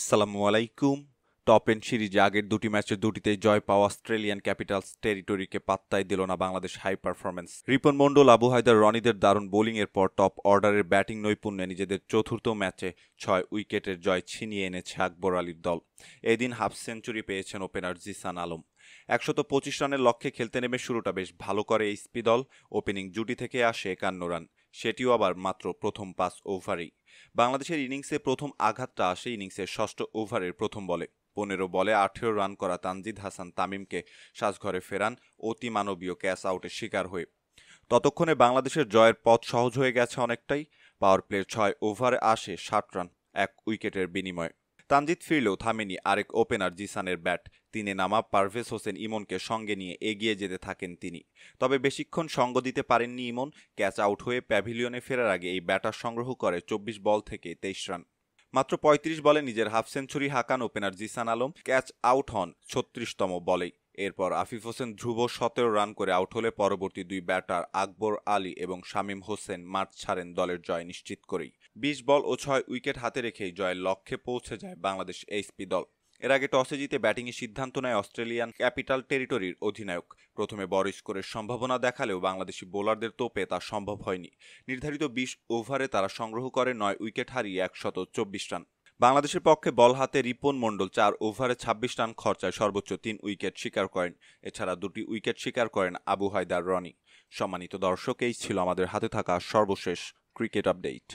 আসসালামু আলাইকুম। Top and সিরিজে আগের দুটি ম্যাচের দুটিতেই জয় পাওয়া অস্ট্রেলিয়ান ক্যাপিটালস টেরিটরিকে পাত্তাই দিল না বাংলাদেশ হাই পারফরম্যান্স। রিপন মণ্ডল, আবু হায়দার, রনিদের দারুণ বোলিংয়ের পর টপ অর্ডারের ব্যাটিং নৈপুণ্যে নিজেদের চতুর্থ ম্যাচে 6 উইকেটের জয় ছিনিয়ে এনেছে আকবর আলীর দল। এদিন হাফ সেঞ্চুরি পেয়েছেন ওপেনার জিসান আলম। 125 রানের লক্ষ্যে খেলতে নেমে শুরুটা বেশ ভালো করে এইচপি দল। ওপেনিং জুটি থেকে আসে 51 রান, সেটিও আবার মাত্র প্রথম 5 ওভারেই। বাংলাদেশের ইনিংসে প্রথম আঘাতটা আসে ইনিংসের ষষ্ঠ ওভারের প্রথম বলে। 15 বলে 18 রান করা তানজিদ হাসান তামিমকে সাজঘরে ফেরান অতিমানবীয় ক্যাচ আউটের শিকার হয়ে। ততক্ষণে বাংলাদেশের জয়ের পথ সহজ হয়ে গেছে অনেকটাই। পাওয়ার প্লের 6 ওভারে আসে 60 রান 1 উইকেটের বিনিময়ে। তানজিদ ফিরলেও থামেনি আরেক ওপেনার জিসানের ব্যাট। 3-এ নামা পারভেজ হোসেন ইমনকে সঙ্গে নিয়ে এগিয়ে যেতে থাকেন তিনি। তবে বেশিক্ষণ সঙ্গ দিতে পারেননি ইমন। ক্যাচ আউট হয়ে প্যাভিলিয়নে ফেরার আগে এই ব্যাটার সংগ্রহ করে 24 বল থেকে 23 রান। মাত্র 35 বলে নিজের হাফ সেঞ্চুরি হাঁকান opener Zishan Alam. Catch out হন 36তম বলেই। এরপর আফিফ হোসেন ধ্রুব 17 রান করে আউট হলে পরবর্তী দুই ব্যাটার আকবর আলী এবং শামীম হোসেন মাঠ ছাড়েন দলের জয় নিশ্চিত করেই। 20 বল ও 6 উইকেট হাতে রেখেই জয়ের লক্ষ্যে পৌঁছে যায় বাংলাদেশ এইচপি দল। এর আগে টসে জিতে ব্যাটিংয়ের সিদ্ধান্ত নেয় অস্ট্রেলিয়ান ক্যাপিটাল টেরিটরির অধিনায়ক। প্রথমে বড় স্কোরের সম্ভাবনা দেখালেও বাংলাদেশি বোলারদের তোপে তা সম্ভব হয়নি। নির্ধারিত 20 ওভারে তারা সংগ্রহ করে 9 উইকেট হারিয়ে 124 রান। বাংলাদেশের পক্ষে বল হাতে রিপন মণ্ডল 4 ওভারে 26 রান খরচায় সর্বোচ্চ 3 উইকেট শিকার করেন। এছাড়া 2টি উইকেট শিকার করেন আবু হায়দার, রনি। সম্মানিত দর্শক, এই ছিল আমাদের হাতে থাকা সর্বশেষ ক্রিকেট আপডেট।